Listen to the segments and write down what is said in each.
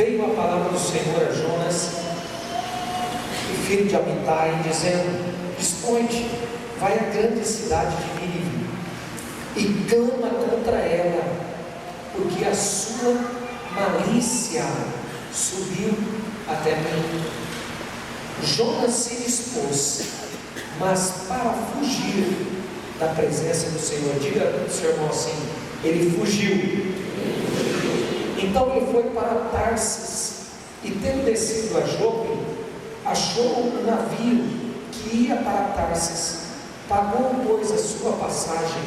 veio a palavra do Senhor a Jonas, filho de Amitai, dizendo: dispõe-te, vai à grande cidade de Nínive e clama contra ela, porque a sua malícia subiu até mim. Jonas se dispôs, mas para fugir da presença do Senhor. Diga para o seu irmão assim: ele fugiu. Então ele foi para Tarsis, e tendo descido a Jope, achou um navio que ia para Tarsis. Pagou, pois, a sua passagem,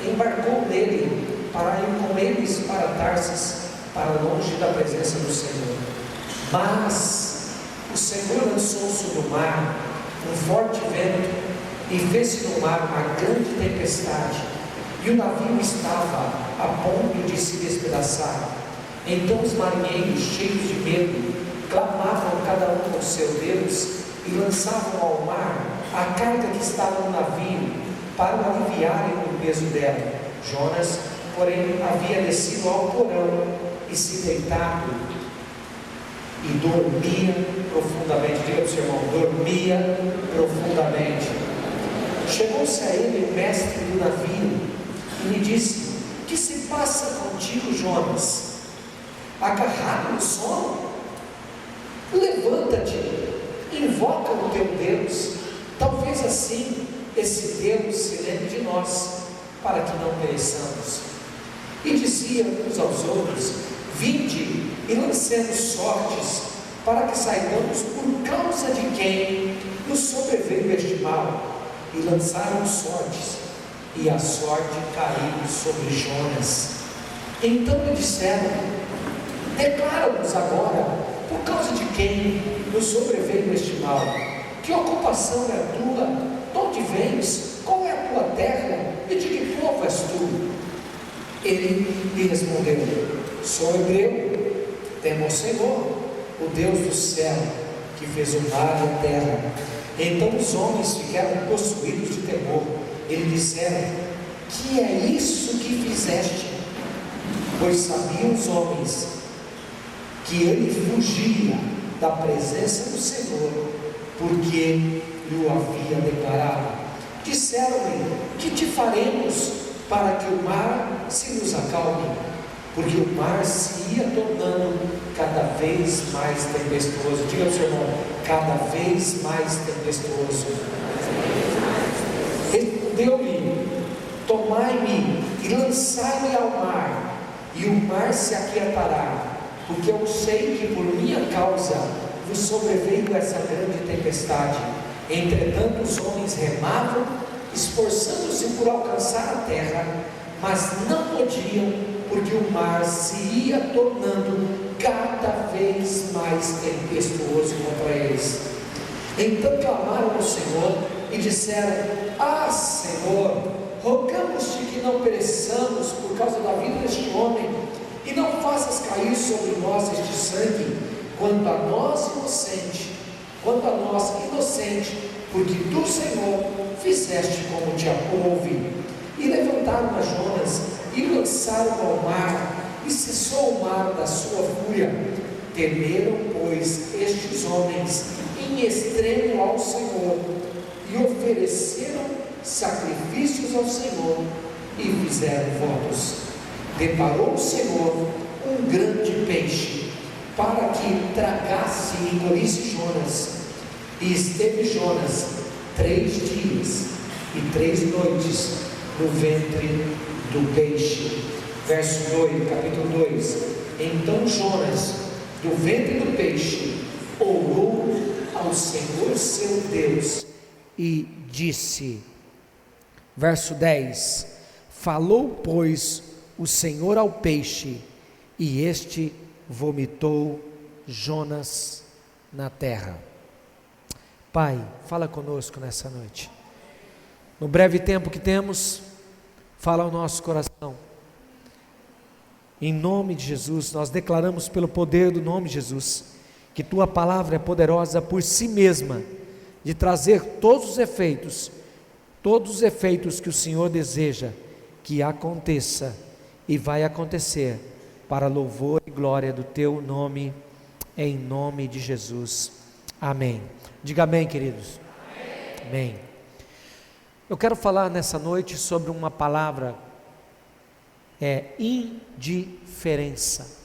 embarcou nele para ir com eles para Tarsis, para longe da presença do Senhor. Mas o Senhor lançou sobre o mar um forte vento, e fez-se no mar uma grande tempestade, e o navio estava a ponto de se despedaçar. Então os marinheiros, cheios de medo, clamavam cada um ao seu Deus, e lançavam ao mar a carga que estava no navio, para o aliviarem do peso dela. Jonas, porém, havia descido ao porão e se deitado, e dormia profundamente. Diga para o seu irmão: dormia profundamente. Chegou-se a ele o mestre do navio e lhe disse: que se passa contigo, Jonas? Agarrado no sono? Levanta-te, invoca o teu Deus, talvez assim esse Deus se lembre de nós, para que não pereçamos. E diziam uns aos outros: vinde e lancemos sortes, para que saibamos por causa de quem nos sobreveio este mal. E lançaram sortes, e a sorte caiu sobre Jonas. Então lhe disseram: declara-nos agora, por causa de quem nos sobreveio este mal. Que ocupação é a tua? De onde vens? Qual é a tua terra? E de que povo és tu? Ele lhe respondeu: sou hebreu, temo ao Senhor, o Deus do céu, que fez o mar e a terra. Então os homens ficaram possuídos de temor. Eles disseram: que é isso que fizeste? Pois sabiam os homens que ele fugia da presença do Senhor, porque lhe havia declarado. Disseram-lhe: que te faremos para que o mar se nos acalme? Porque o mar se ia tornando cada vez mais tempestuoso. Diga ao seu irmão: cada vez mais tempestuoso. Respondeu-lhe: tomai-me e lançai-me ao mar, e o mar se aquietará, porque eu sei que por minha causa vos sobreveio essa grande tempestade. Entretanto os homens remavam, esforçando-se por alcançar a terra, mas não podiam, porque o mar se ia tornando cada vez mais tempestuoso contra eles. Então clamaram ao Senhor e disseram: ah, Senhor, rogamos-te que não pereçamos por causa da vida deste homem, e não faças cair sobre nós este sangue, quanto a nós inocente, porque tu, Senhor, fizeste como te aprouve. E levantaram a Jonas e o lançaram ao mar, e cessou o mar da sua fúria. Temeram, pois, estes homens em extremo ao Senhor, e ofereceram sacrifícios ao Senhor, e fizeram votos. Deparou o Senhor um grande peixe, para que tragasse e engolisse Jonas. E esteve Jonas 3 dias e 3 noites no ventre do peixe. Verso 2, capítulo 2. Então Jonas, do ventre do peixe, orou ao Senhor seu Deus e disse. Verso 10: falou, pois, o Senhor ao peixe, e este vomitou Jonas na terra. Pai, fala conosco nessa noite. No breve tempo que temos, fala ao nosso coração. Em nome de Jesus, nós declaramos pelo poder do nome de Jesus, que Tua palavra é poderosa por si mesma, de trazer todos os efeitos que o Senhor deseja que aconteça, e vai acontecer, para louvor e glória do Teu nome, em nome de Jesus, amém. Diga amém, queridos. Amém. Eu quero falar nessa noite sobre uma palavra, indiferença.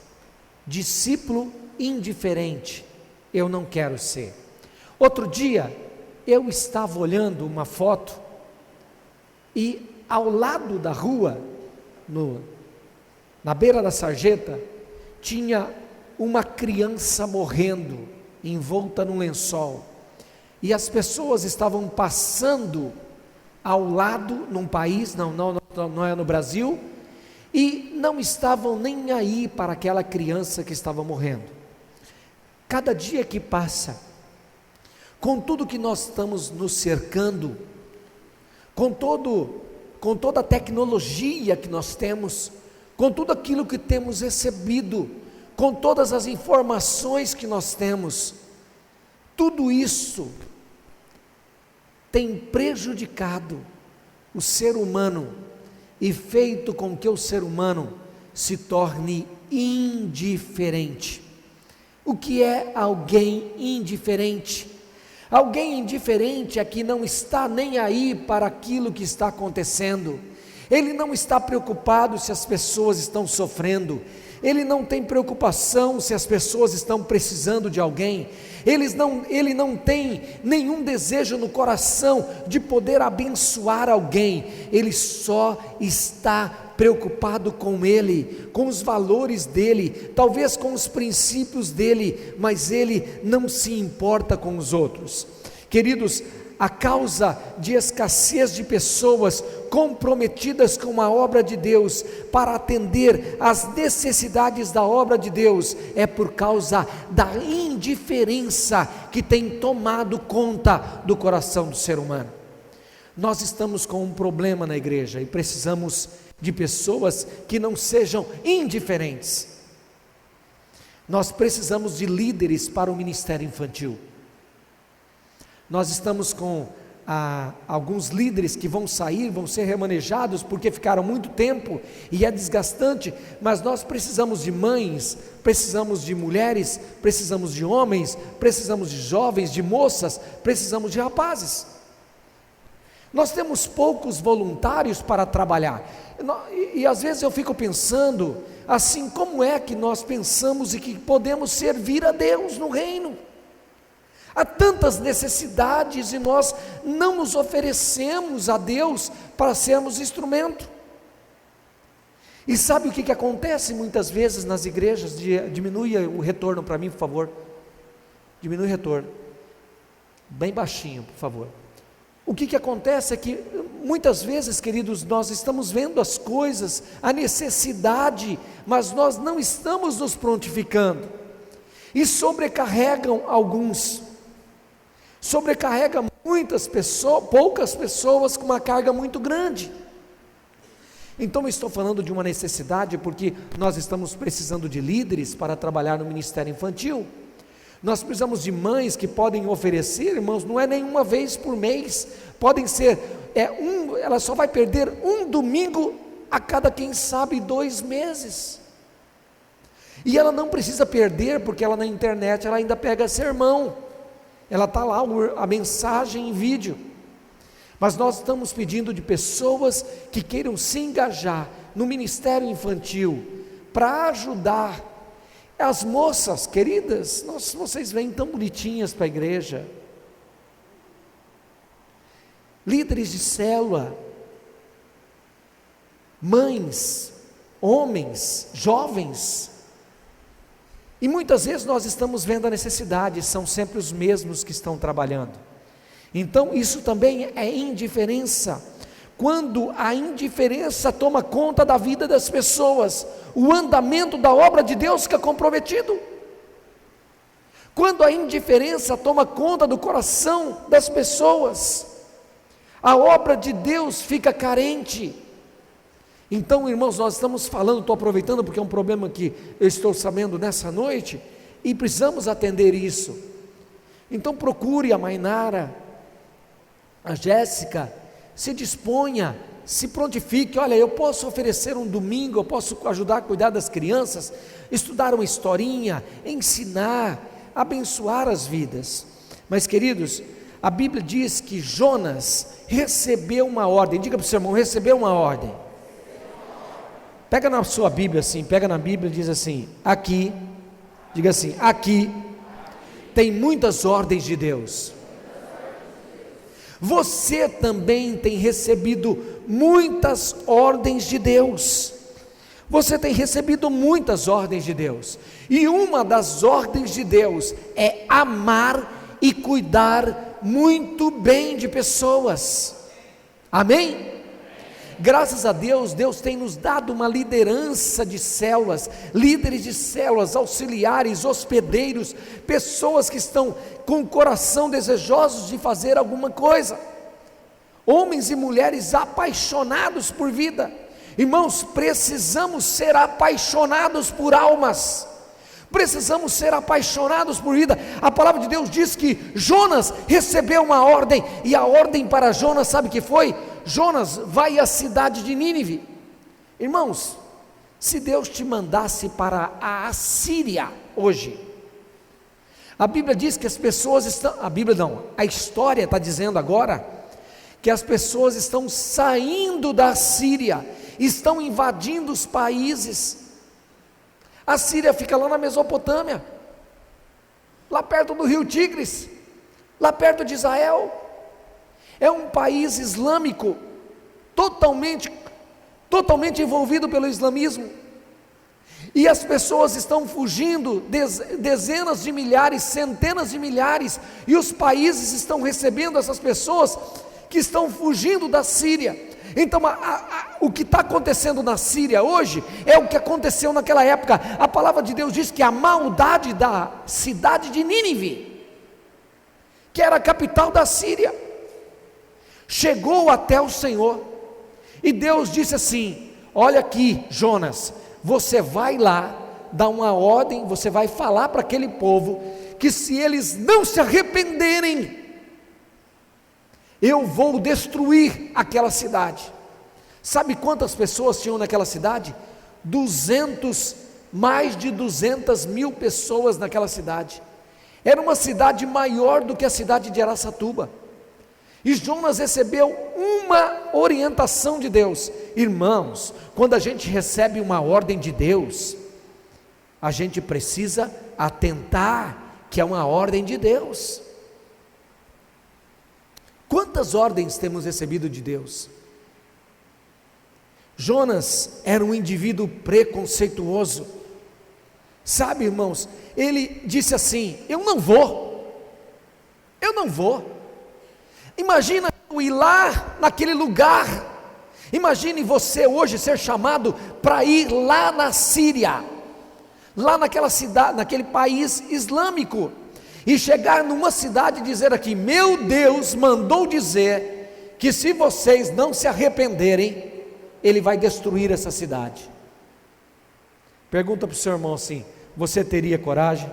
Discípulo indiferente, eu não quero ser. Outro dia, eu estava olhando uma foto, e ao lado da rua, na beira da sarjeta, tinha uma criança morrendo, envolta num lençol, e as pessoas estavam passando ao lado, num país, não é no Brasil, e não estavam nem aí para aquela criança que estava morrendo. Cada dia que passa, com tudo que nós estamos nos cercando, com toda a tecnologia que nós temos, com tudo aquilo que temos recebido, com todas as informações que nós temos, tudo isso tem prejudicado o ser humano e feito com que o ser humano se torne indiferente. O que é alguém indiferente? Alguém indiferente é que não está nem aí para aquilo que está acontecendo. Ele não está preocupado se as pessoas estão sofrendo. Ele não tem preocupação se as pessoas estão precisando de alguém. Ele não tem nenhum desejo no coração de poder abençoar alguém. Ele só está preocupado com ele, com os valores dele, talvez com os princípios dele, mas ele não se importa com os outros. Queridos, a causa de escassez de pessoas comprometidas com a obra de Deus, para atender às necessidades da obra de Deus, é por causa da indiferença que tem tomado conta do coração do ser humano. Nós estamos com um problema na igreja e precisamos de pessoas que não sejam indiferentes. Nós precisamos de líderes para o ministério infantil. Nós estamos com alguns líderes que vão sair, vão ser remanejados porque ficaram muito tempo e é desgastante, mas nós precisamos de mães, precisamos de mulheres, precisamos de homens, precisamos de jovens, de moças, precisamos de rapazes. Nós temos poucos voluntários para trabalhar, e às vezes eu fico pensando assim, como é que nós pensamos e que podemos servir a Deus no reino? Há tantas necessidades e nós não nos oferecemos a Deus para sermos instrumento. E sabe o que acontece muitas vezes nas igrejas? Diminui o retorno para mim, por favor. Diminui o retorno. Bem baixinho, por favor. O que acontece é que muitas vezes, queridos, nós estamos vendo as coisas, a necessidade, mas nós não estamos nos prontificando. E sobrecarregam alguns. Sobrecarrega muitas pessoas, poucas pessoas com uma carga muito grande. Então eu estou falando de uma necessidade porque nós estamos precisando de líderes para trabalhar no ministério infantil. Nós precisamos de mães que podem oferecer, irmãos, não é nenhuma vez por mês, podem ser, ela só vai perder um domingo a cada, quem sabe, 2 meses. E ela não precisa perder, porque ela na internet ela ainda pega sermão. Ela está lá, a mensagem em vídeo, mas nós estamos pedindo de pessoas que queiram se engajar no ministério infantil, para ajudar as moças, queridas, vocês vêm tão bonitinhas para a igreja, líderes de célula, mães, homens, jovens, e muitas vezes nós estamos vendo a necessidade, são sempre os mesmos que estão trabalhando. Então isso também é indiferença. Quando a indiferença toma conta da vida das pessoas, o andamento da obra de Deus fica comprometido. Quando a indiferença toma conta do coração das pessoas, a obra de Deus fica carente. Então, irmãos, nós estamos falando, estou aproveitando porque é um problema que eu estou sabendo nessa noite, e precisamos atender isso. Então procure a Mainara, a Jéssica, se disponha, se prontifique. Olha, eu posso oferecer um domingo, eu posso ajudar a cuidar das crianças, estudar uma historinha, ensinar, abençoar as vidas. Mas queridos, a Bíblia diz que Jonas recebeu uma ordem. Diga para o seu irmão, recebeu uma ordem. Pega na sua Bíblia assim, pega na Bíblia e diz assim, aqui, diga assim, aqui tem muitas ordens de Deus. Você também tem recebido muitas ordens de Deus. Você tem recebido muitas ordens de Deus. E uma das ordens de Deus é amar e cuidar muito bem de pessoas. Amém? Graças a Deus, Deus tem nos dado uma liderança de células, líderes de células, auxiliares, hospedeiros, pessoas que estão com o coração desejosos de fazer alguma coisa, homens e mulheres apaixonados por vida. Irmãos, precisamos ser apaixonados por almas, precisamos ser apaixonados por vida. A palavra de Deus diz que Jonas recebeu uma ordem, e a ordem para Jonas, sabe o que foi? Jonas, vai à cidade de Nínive. Irmãos, se Deus te mandasse para a Assíria hoje, a Bíblia diz que as pessoas estão, a Bíblia não, a história está dizendo agora, que as pessoas estão saindo da Síria, estão invadindo os países. A Síria fica lá na Mesopotâmia, lá perto do rio Tigres, lá perto de Israel. É um país islâmico, totalmente envolvido pelo islamismo, e as pessoas estão fugindo, dezenas de milhares, centenas de milhares, e os países estão recebendo essas pessoas que estão fugindo da Síria. Então o que está acontecendo na Síria hoje, é o que aconteceu naquela época. A palavra de Deus diz que a maldade da cidade de Nínive, que era a capital da Síria, chegou até o Senhor, e Deus disse assim: olha aqui, Jonas, você vai lá, dar uma ordem, você vai falar para aquele povo, que se eles não se arrependerem, eu vou destruir aquela cidade. Sabe quantas pessoas tinham naquela cidade? Mais de 200 mil pessoas naquela cidade. Era uma cidade maior do que a cidade de Araçatuba. E Jonas recebeu uma orientação de Deus. Irmãos, quando a gente recebe uma ordem de Deus, a gente precisa atentar que é uma ordem de Deus. Quantas ordens temos recebido de Deus? Jonas era um indivíduo preconceituoso. Sabe, irmãos, ele disse assim: eu não vou. Imagina eu ir lá naquele lugar. Imagine você hoje ser chamado para ir lá na Síria, lá naquela cidade, naquele país islâmico, e chegar numa cidade e dizer aqui: meu Deus mandou dizer que se vocês não se arrependerem, Ele vai destruir essa cidade. Pergunta para o seu irmão assim: você teria coragem?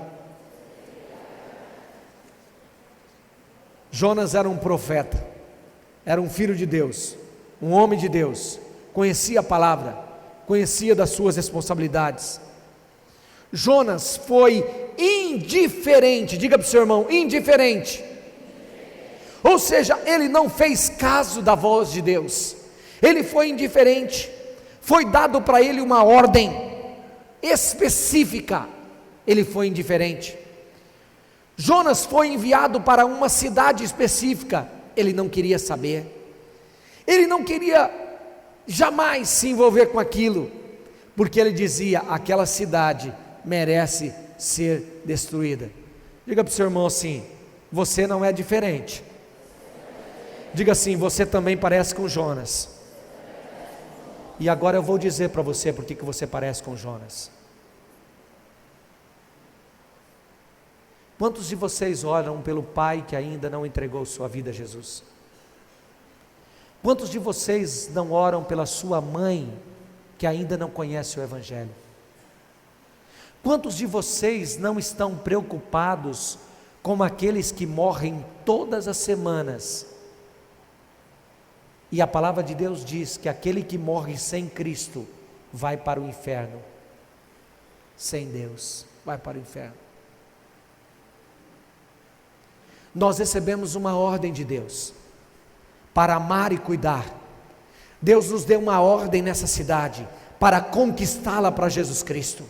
Jonas era um profeta, era um filho de Deus, um homem de Deus, conhecia a palavra, conhecia das suas responsabilidades. Jonas foi indiferente, diga para o seu irmão, indiferente. Ou seja, ele não fez caso da voz de Deus, ele foi indiferente. Foi dado para ele uma ordem específica, ele foi indiferente. Jonas foi enviado para uma cidade específica, ele não queria saber, ele não queria jamais se envolver com aquilo, porque ele dizia: aquela cidade merece ser destruída. Diga para o seu irmão assim: você não é diferente. Diga assim: você também parece com Jonas. E agora eu vou dizer para você por que você parece com Jonas. Quantos de vocês oram pelo pai que ainda não entregou sua vida a Jesus? Quantos de vocês não oram pela sua mãe que ainda não conhece o Evangelho? Quantos de vocês não estão preocupados com aqueles que morrem todas as semanas E a palavra de Deus diz que aquele que morre sem Cristo vai para o inferno. Sem Deus, vai para o inferno. Nós recebemos uma ordem de Deus para amar e cuidar. Deus nos deu uma ordem nessa cidade para conquistá-la para Jesus Cristo.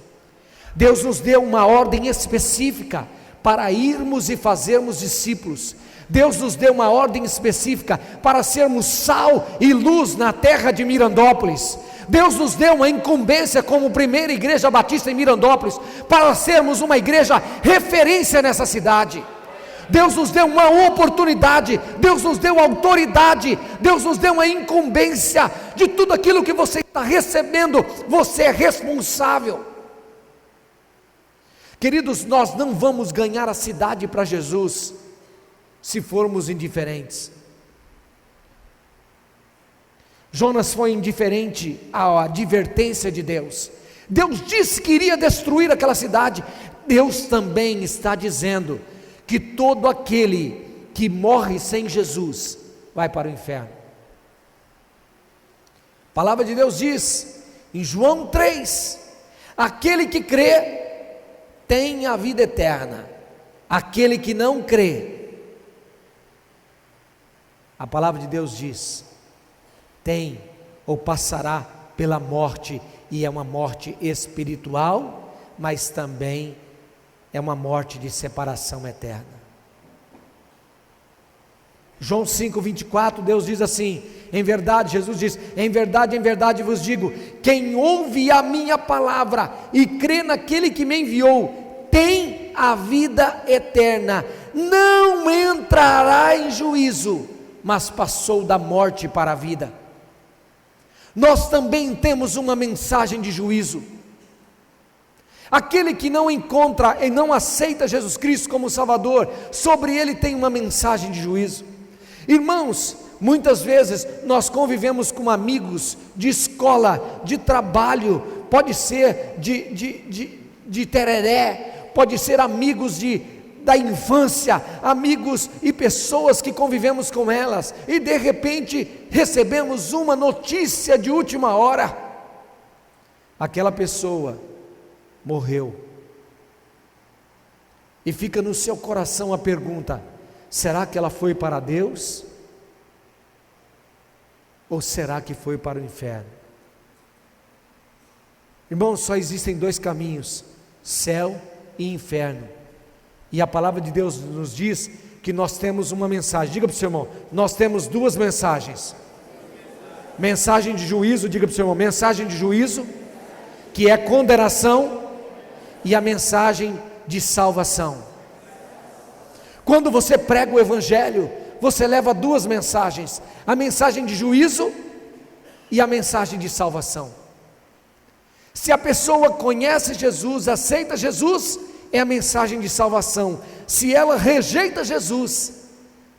Deus nos deu uma ordem específica para irmos e fazermos discípulos. Deus nos deu uma ordem específica para sermos sal e luz na terra de Mirandópolis. Deus nos deu uma incumbência como primeira igreja batista em Mirandópolis, para sermos uma igreja referência nessa cidade. Deus nos deu uma oportunidade, Deus nos deu autoridade, Deus nos deu uma incumbência de tudo aquilo que você está recebendo, você é responsável. Queridos, nós não vamos ganhar a cidade para Jesus se formos indiferentes. Jonas foi indiferente à advertência de Deus. Deus disse que iria destruir aquela cidade. Deus também está dizendo que todo aquele que morre sem Jesus vai para o inferno. A palavra de Deus diz em João 3: aquele que crê tem a vida eterna, aquele que não crê, a palavra de Deus diz, tem ou passará pela morte, e é uma morte espiritual, mas também é uma morte de separação eterna. João 5:24, Deus diz assim, em verdade, Jesus diz, em verdade vos digo, quem ouve a minha palavra e crê naquele que me enviou, tem a vida eterna, não entrará em juízo, mas passou da morte para a vida. Nós também temos uma mensagem de juízo. Aquele que não encontra e não aceita Jesus Cristo como Salvador, sobre ele tem uma mensagem de juízo. Irmãos, muitas vezes nós convivemos com amigos de escola, de trabalho, pode ser de tereré, pode ser amigos da infância, amigos e pessoas que convivemos com elas, e de repente recebemos uma notícia de última hora, aquela pessoa morreu, e fica no seu coração a pergunta, será que ela foi para Deus? Ou será que foi para o inferno? Irmãos, só existem dois caminhos, céu e inferno, e a palavra de Deus nos diz que nós temos uma mensagem. Diga para o seu irmão, nós temos duas mensagens, mensagem de juízo, diga para o seu irmão, mensagem de juízo, que é condenação, e a mensagem de salvação. Quando você prega o Evangelho, você leva duas mensagens, a mensagem de juízo e a mensagem de salvação. Se a pessoa conhece Jesus, aceita Jesus, é a mensagem de salvação. Se ela rejeita Jesus,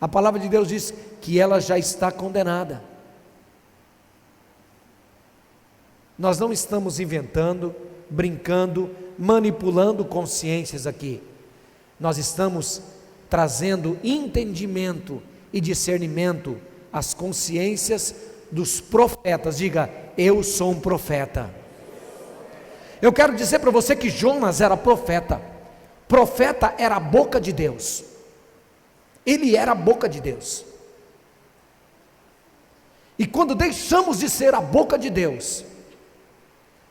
a palavra de Deus diz que ela já está condenada. Nós não estamos inventando, brincando, manipulando consciências aqui. Nós estamos trazendo entendimento e discernimento às consciências dos profetas. Diga, eu sou um profeta. Eu quero dizer para você que Jonas era profeta. Profeta era a boca de Deus. Ele era a boca de Deus. E quando deixamos de ser a boca de Deus,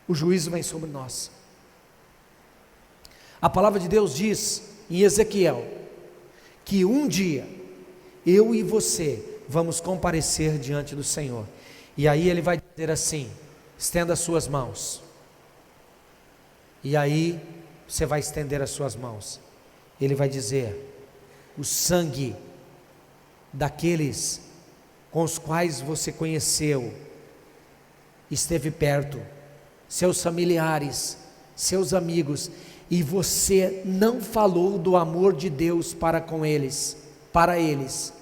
o juízo vem sobre nós. A palavra de Deus diz em Ezequiel que um dia eu e você vamos comparecer diante do Senhor, e aí ele vai dizer assim, estenda as suas mãos, e aí você vai estender as suas mãos, ele vai dizer, o sangue daqueles com os quais você conheceu, esteve perto, seus familiares, seus amigos, e você não falou do amor de Deus para com eles, para eles,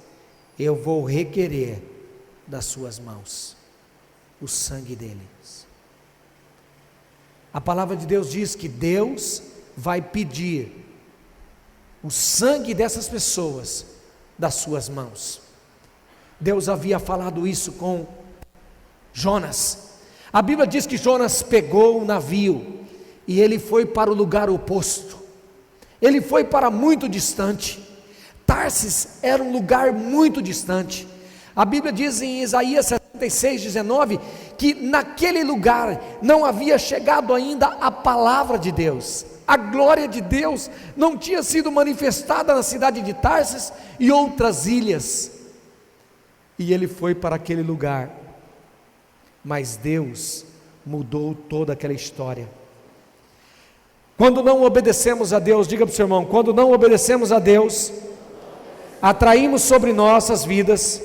eu vou requerer das suas mãos o sangue deles. A palavra de Deus diz que Deus vai pedir o sangue dessas pessoas das suas mãos. Deus havia falado isso com Jonas. A Bíblia diz que Jonas pegou o navio e ele foi para o lugar oposto. Ele foi para muito distante. Tarsis era um lugar muito distante. A Bíblia diz em Isaías 66:19 que naquele lugar não havia chegado ainda a palavra de Deus. A glória de Deus não tinha sido manifestada na cidade de Tarsis e outras ilhas. E ele foi para aquele lugar. Mas Deus mudou toda aquela história. Quando não obedecemos a Deus, diga para o seu irmão, quando não obedecemos a Deus, atraímos sobre nossas vidas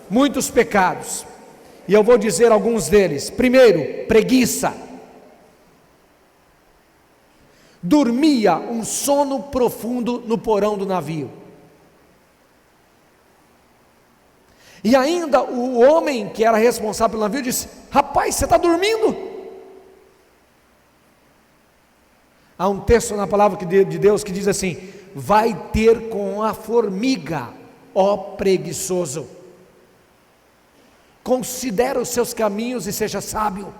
muitos pecados. E eu vou dizer alguns deles. Primeiro, preguiça. Dormia um sono profundo no porão do navio. E ainda o homem que era responsável pelo navio disse: rapaz, você está dormindo? Há um texto na palavra de Deus que diz assim: vai ter com a formiga, ó preguiçoso. Considera os seus caminhos e seja sábio.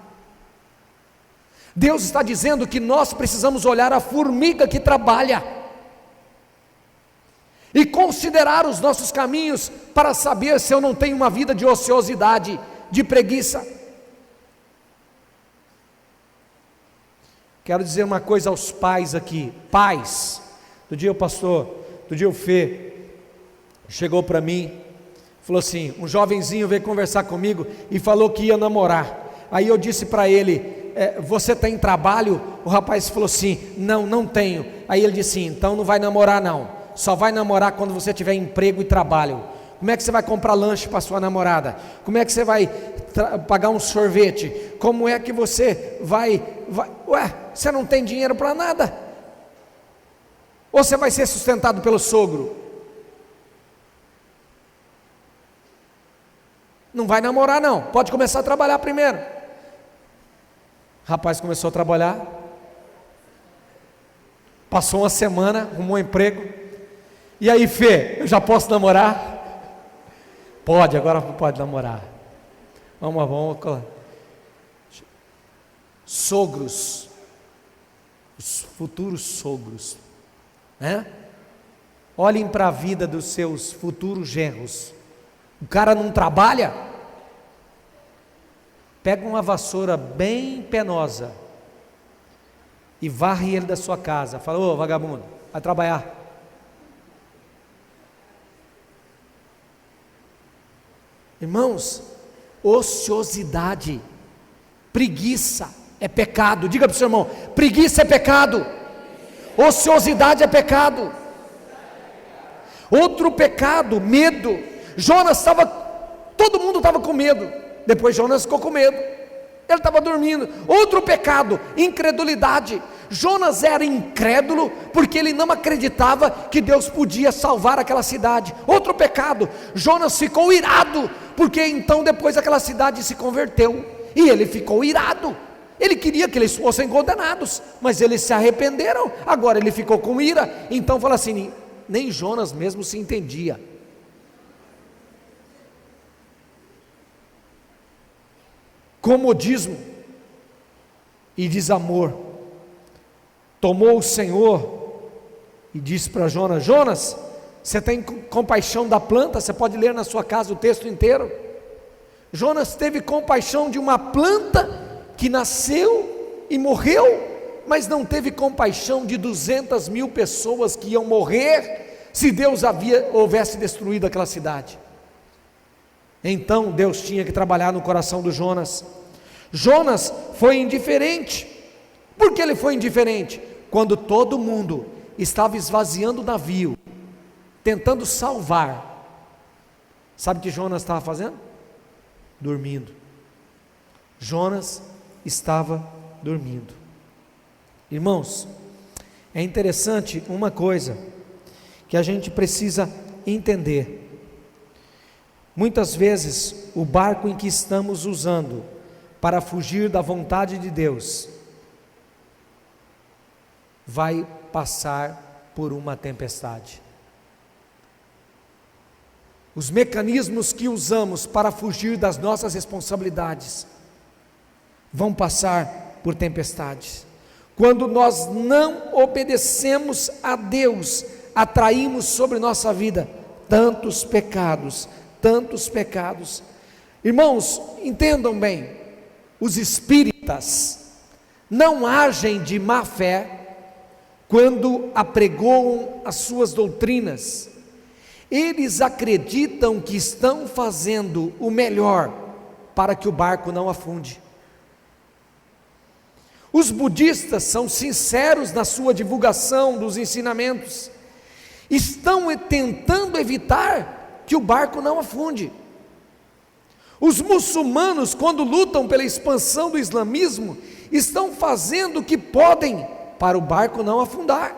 Deus está dizendo que nós precisamos olhar a formiga que trabalha e considerar os nossos caminhos para saber se eu não tenho uma vida de ociosidade, de preguiça. Quero dizer uma coisa aos pais aqui. Pais, do dia o Fê chegou para mim, falou assim, um jovenzinho veio conversar comigo e falou que ia namorar. Aí eu disse para ele, você tem trabalho? O rapaz falou assim, não tenho. Aí ele disse, então não vai namorar não, só vai namorar quando você tiver emprego e trabalho. Como é que você vai comprar lanche para sua namorada? Como é que você vai pagar um sorvete? Como é que você vai... Ué, você não tem dinheiro para nada? Ou você vai ser sustentado pelo sogro? Não vai namorar não, pode começar a trabalhar primeiro. O rapaz começou a trabalhar, passou uma semana, arrumou um emprego. E aí, Fê, eu já posso namorar? Pode, agora pode namorar. Vamos. Sogros, os futuros sogros, né? Olhem para a vida dos seus futuros genros. O cara não trabalha? Pega uma vassoura bem penosa e varre ele da sua casa. Fala, ô vagabundo, vai trabalhar. Irmãos, ociosidade, preguiça é pecado. Diga para o seu irmão, preguiça é pecado, ociosidade é pecado. Outro pecado, medo. Jonas estava, todo mundo estava com medo. Depois Jonas ficou com medo, ele estava dormindo. Outro pecado, incredulidade. Jonas era incrédulo porque ele não acreditava que Deus podia salvar aquela cidade. Outro pecado, Jonas ficou irado porque então depois aquela cidade se converteu e ele ficou irado. Ele queria que eles fossem condenados, mas eles se arrependeram. Agora ele ficou com ira. Então fala assim, nem Jonas mesmo se entendia. Comodismo e desamor. Tomou o Senhor e disse para Jonas, Jonas, você tem compaixão da planta? Você pode ler na sua casa o texto inteiro. Jonas teve compaixão de uma planta que nasceu e morreu, mas não teve compaixão de 200.000 pessoas que iam morrer se Deus houvesse destruído aquela cidade. Então Deus tinha que trabalhar no coração do Jonas. Jonas foi indiferente. Por que ele foi indiferente? Quando todo mundo estava esvaziando o navio, tentando salvar, sabe o que Jonas estava fazendo? Dormindo. Jonas estava dormindo. Irmãos, é interessante uma coisa que a gente precisa entender. Muitas vezes o barco em que estamos usando para fugir da vontade de Deus vai passar por uma tempestade. os mecanismos que usamos para fugir das nossas responsabilidades vão passar por tempestades. Quando nós não obedecemos a Deus, atraímos sobre nossa vida tantos pecados. Irmãos, entendam bem, os espíritas não agem de má fé quando apregoam as suas doutrinas. Eles acreditam que estão fazendo o melhor para que o barco não afunde. Os budistas são sinceros na sua divulgação dos ensinamentos, estão tentando evitar que o barco não afunde. Os muçulmanos, quando lutam pela expansão do islamismo, estão fazendo o que podem para o barco não afundar.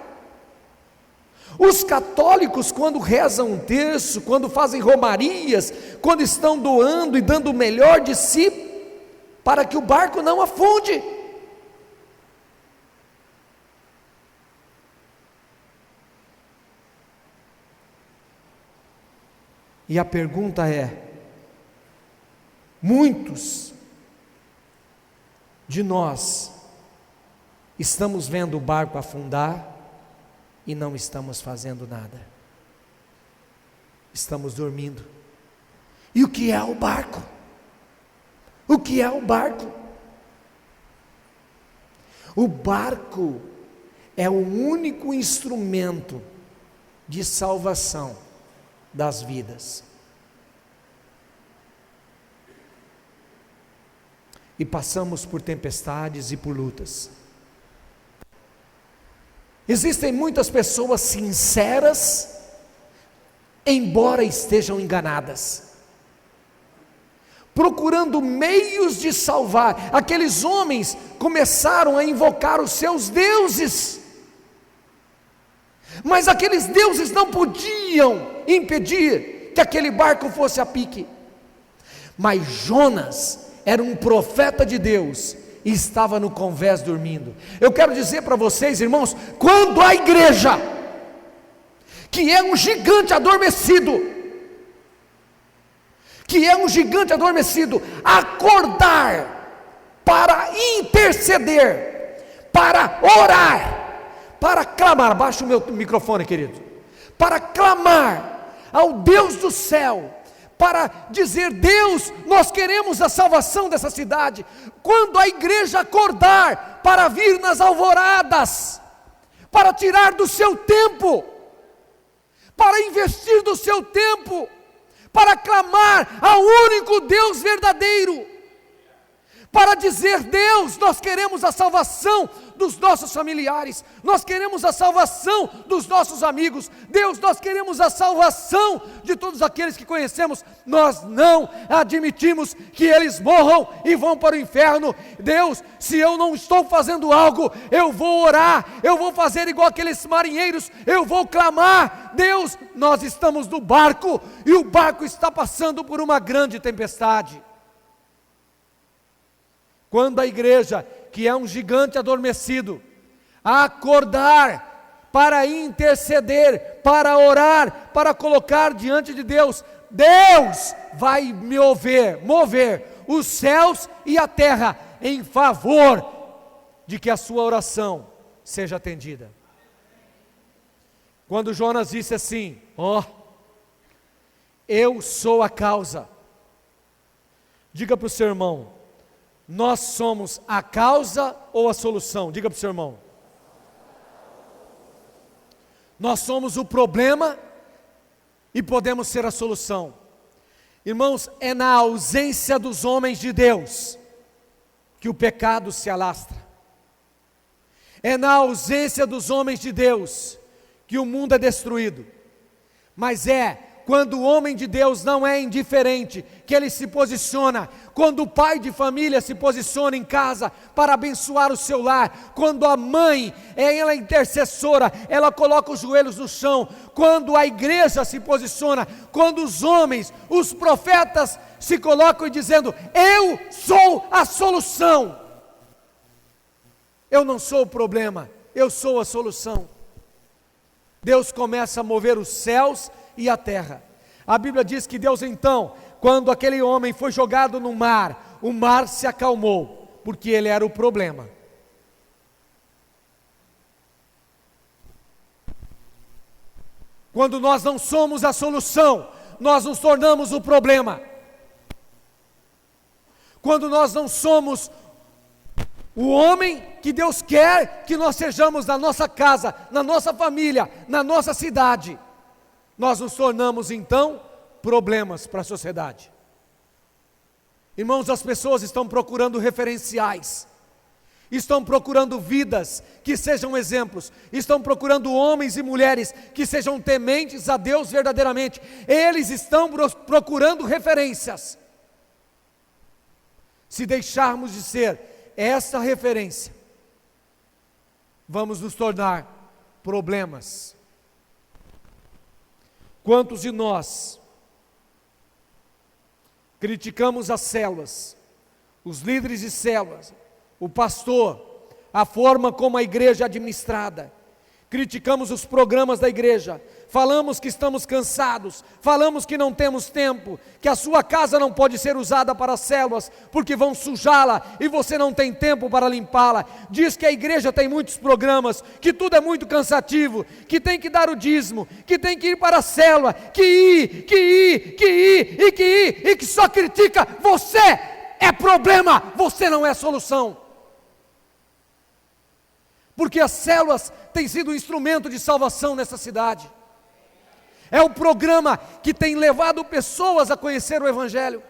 Os católicos, quando rezam um terço, quando fazem romarias, quando estão doando e dando o melhor de si, para que o barco não afunde. E a pergunta é: muitos de nós estamos vendo o barco afundar e não estamos fazendo nada, estamos dormindo. E o que é o barco? O que é o barco? O barco é o único instrumento de salvação das vidas. E passamos por tempestades e por lutas. Existem muitas pessoas sinceras, embora estejam enganadas, procurando meios de salvar. Aqueles homens começaram a invocar os seus deuses, mas aqueles deuses não podiam impedir que aquele barco fosse a pique. Mas Jonas era um profeta de Deus e estava no convés dormindo. Eu quero dizer para vocês, irmãos, quando a igreja, que é um gigante adormecido, acordar para interceder, para orar, para clamar, baixa o meu microfone, querido, para clamar ao Deus do céu, para dizer: Deus, nós queremos a salvação dessa cidade. Quando a igreja acordar para vir nas alvoradas, para tirar do seu tempo, para investir do seu tempo, para clamar ao único Deus verdadeiro, para dizer: Deus, nós queremos a salvação dos nossos familiares, nós queremos a salvação dos nossos amigos, Deus, nós queremos a salvação de todos aqueles que conhecemos. Nós não admitimos que eles morram e vão para o inferno. Deus, se eu não estou fazendo algo, eu vou orar, eu vou fazer igual aqueles marinheiros, eu vou clamar. Deus, nós estamos no barco e o barco está passando por uma grande tempestade. Quando a igreja, que é um gigante adormecido, acordar para interceder, para orar, para colocar diante de Deus, Deus vai mover os céus e a terra em favor de que a sua oração seja atendida. Quando Jonas disse assim: eu sou a causa, diga para o seu irmão: nós somos a causa ou a solução? Diga para o seu irmão. Nós somos o problema e podemos ser a solução. Irmãos, é na ausência dos homens de Deus que o pecado se alastra. É na ausência dos homens de Deus que o mundo é destruído. Mas é quando o homem de Deus não é indiferente, que ele se posiciona, quando o pai de família se posiciona em casa para abençoar o seu lar, quando a mãe, ela é intercessora, ela coloca os joelhos no chão, quando a igreja se posiciona, quando os homens, os profetas se colocam dizendo: eu sou a solução, eu não sou o problema, eu sou a solução. Deus começa a mover os céus e a terra. A Bíblia diz que Deus então, quando aquele homem foi jogado no mar, o mar se acalmou, porque ele era o problema. Quando nós não somos a solução, nós nos tornamos o problema. Quando nós não somos o homem que Deus quer que nós sejamos na nossa casa, na nossa família, na nossa cidade, nós nos tornamos então problemas para a sociedade. Irmãos, as pessoas estão procurando referenciais, estão procurando vidas que sejam exemplos, estão procurando homens e mulheres que sejam tementes a Deus verdadeiramente. Eles estão procurando referências. Se deixarmos de ser essa referência, vamos nos tornar problemas. Quantos de nós criticamos as células, os líderes de células, o pastor, a forma como a igreja é administrada, criticamos os programas da igreja, falamos que estamos cansados, falamos que não temos tempo, que a sua casa não pode ser usada para células, porque vão sujá-la e você não tem tempo para limpá-la. Diz que a igreja tem muitos programas, que tudo é muito cansativo, que tem que dar o dízimo, que tem que ir para a célula, que só critica. Você é problema, você não é solução. Porque as células têm sido um instrumento de salvação nessa cidade. É o programa que tem levado pessoas a conhecer o Evangelho.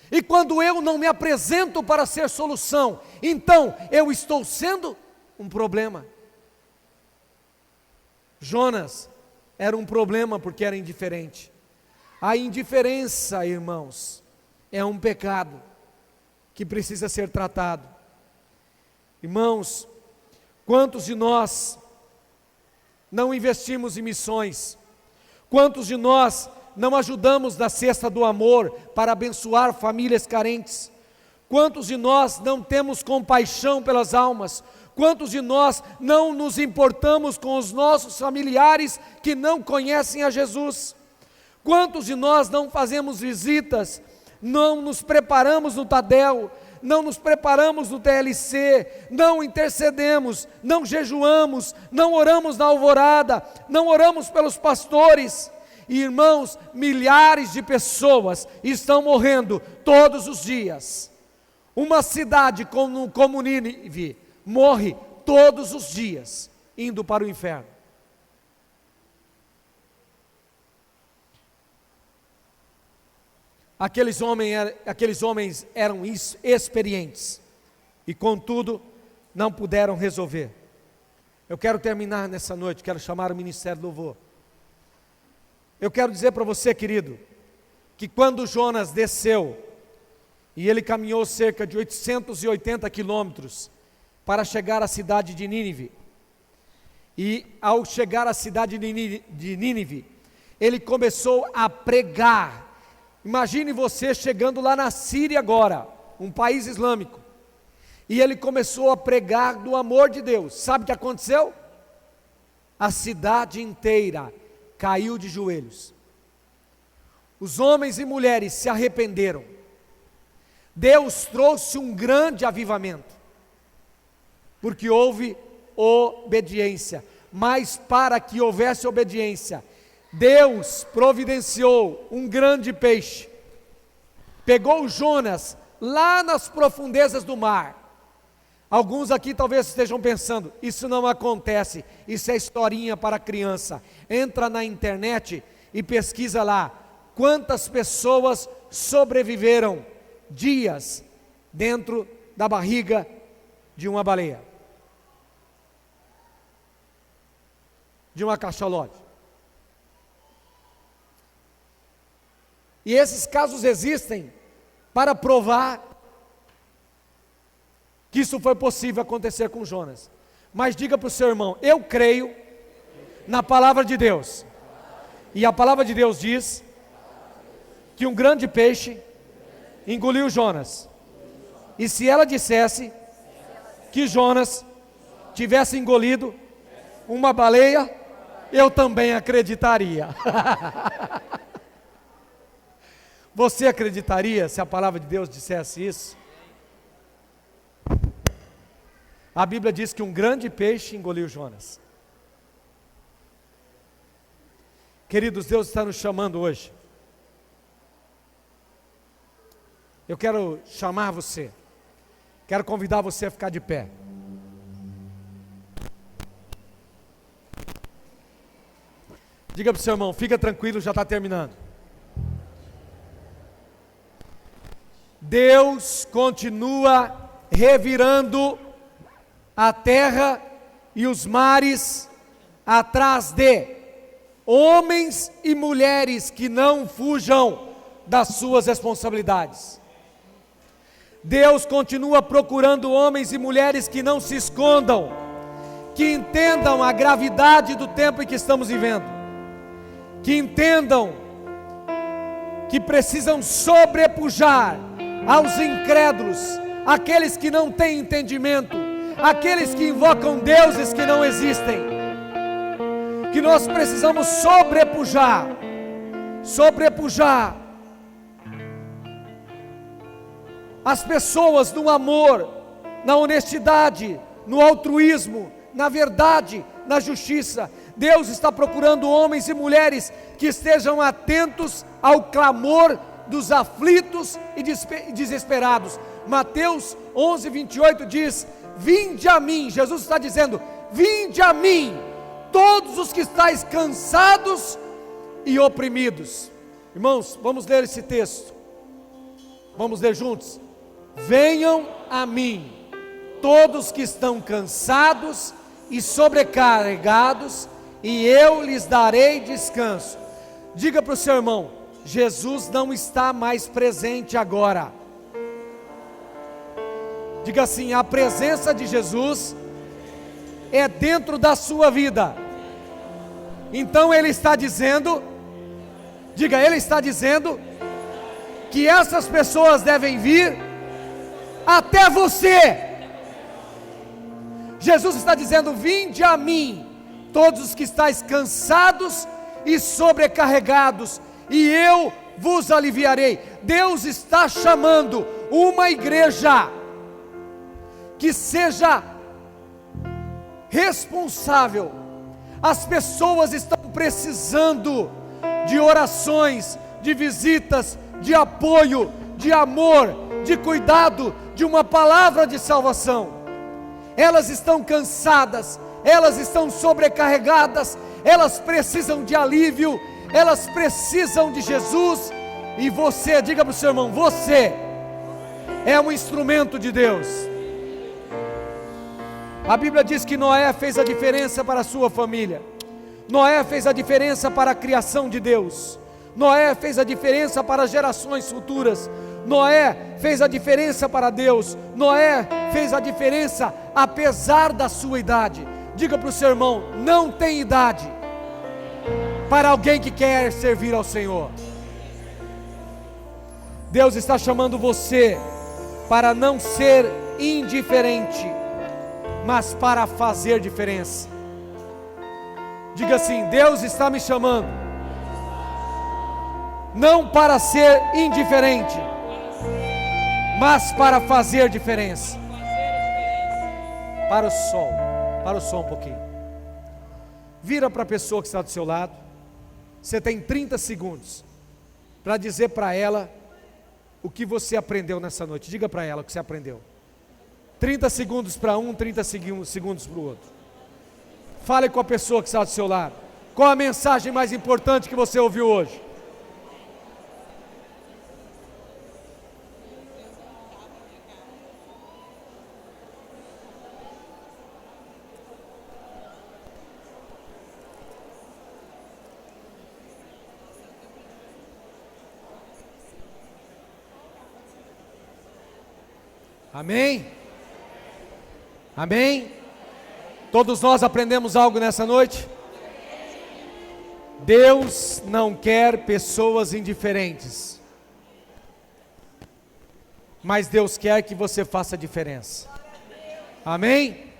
E quando eu não me apresento para ser solução, então eu estou sendo um problema. Jonas era um problema porque era indiferente. A indiferença, irmãos, é um pecado que precisa ser tratado. Irmãos, quantos de nós não investimos em missões? Quantos de nós não ajudamos na cesta do amor para abençoar famílias carentes? Quantos de nós não temos compaixão pelas almas? Quantos de nós não nos importamos com os nossos familiares que não conhecem a Jesus? Quantos de nós não fazemos visitas, não nos preparamos no Tadel, não nos preparamos no TLC, não intercedemos, não jejuamos, não oramos na alvorada, não oramos pelos pastores? E, irmãos, milhares de pessoas estão morrendo todos os dias. Uma cidade como Nínive morre todos os dias, indo para o inferno. Aqueles homens eram experientes e, contudo, não puderam resolver. Eu quero terminar nessa noite, quero chamar o Ministério do Louvor. Eu quero dizer para você, querido, que quando Jonas desceu, e ele caminhou cerca de 880 quilômetros para chegar à cidade de Nínive, e ao chegar à cidade de Nínive, ele começou a pregar. Imagine você chegando lá na Síria agora, um país islâmico, e ele começou a pregar do amor de Deus. Sabe o que aconteceu? A cidade inteira caiu de joelhos. Os homens e mulheres se arrependeram. Deus trouxe um grande avivamento, porque houve obediência. Mas para que houvesse obediência, Deus providenciou um grande peixe, pegou Jonas lá nas profundezas do mar. Alguns aqui talvez estejam pensando, isso não acontece, isso é historinha para criança. Entra na internet e pesquisa lá, quantas pessoas sobreviveram dias dentro da barriga de uma baleia, de uma cachalote. E esses casos existem para provar que isso foi possível acontecer com Jonas. Mas diga para o seu irmão, eu creio na palavra de Deus. E a palavra de Deus diz que um grande peixe engoliu Jonas. E se ela dissesse que Jonas tivesse engolido uma baleia, eu também acreditaria. Você acreditaria se a palavra de Deus dissesse isso? A Bíblia diz que um grande peixe engoliu Jonas. Queridos, Deus está nos chamando hoje. Eu quero chamar você, quero convidar você a ficar de pé. Diga para o seu irmão, fica tranquilo, já está terminando. Deus continua revirando a terra e os mares atrás de homens e mulheres que não fujam das suas responsabilidades. Deus continua procurando homens e mulheres que não se escondam, que entendam a gravidade do tempo em que estamos vivendo, que entendam que precisam sobrepujar aos incrédulos, aqueles que não têm entendimento, aqueles que invocam deuses que não existem, que nós precisamos sobrepujar as pessoas no amor, na honestidade, no altruísmo, na verdade, na justiça. Deus está procurando homens e mulheres que estejam atentos ao clamor dos aflitos e desesperados. Mateus 11:28 diz: vinde a mim, Jesus está dizendo, vinde a mim, todos os que estáis cansados e oprimidos. Irmãos, vamos ler esse texto, vamos ler juntos. Venham a mim, todos que estão cansados e sobrecarregados, e eu lhes darei descanso. Diga para o seu irmão, Jesus não está mais presente agora. Diga assim, a presença de Jesus é dentro da sua vida. Então Ele está dizendo, diga, Ele está dizendo que essas pessoas devem vir até você. Jesus está dizendo, vinde a mim, todos os que estáis cansados e sobrecarregados, e eu vos aliviarei. Deus está chamando uma igreja que seja responsável. As pessoas estão precisando de orações, de visitas, de apoio, de amor, de cuidado, de uma palavra de salvação. Elas estão cansadas, elas estão sobrecarregadas, elas precisam de alívio, elas precisam de Jesus. E você, diga para o seu irmão, você é um instrumento de Deus. A Bíblia diz que Noé fez a diferença para a sua família. Noé fez a diferença para a criação de Deus. Noé fez a diferença para gerações futuras. Noé fez a diferença para Deus. Noé fez a diferença apesar da sua idade. Diga para o seu irmão, não tem idade para alguém que quer servir ao Senhor. Deus está chamando você para não ser indiferente, mas para fazer diferença. Diga assim, Deus está me chamando não para ser indiferente, mas para fazer diferença. Para o som um pouquinho. Vira para a pessoa que está do seu lado. Você tem 30 segundos para dizer para ela o que você aprendeu nessa noite. Diga para ela o que você aprendeu. 30 segundos para um, 30 segundos para o outro. Fale com a pessoa que está do seu lado. Qual a mensagem mais importante que você ouviu hoje? Amém? Amém? Todos nós aprendemos algo nessa noite? Deus não quer pessoas indiferentes, mas Deus quer que você faça diferença. Amém?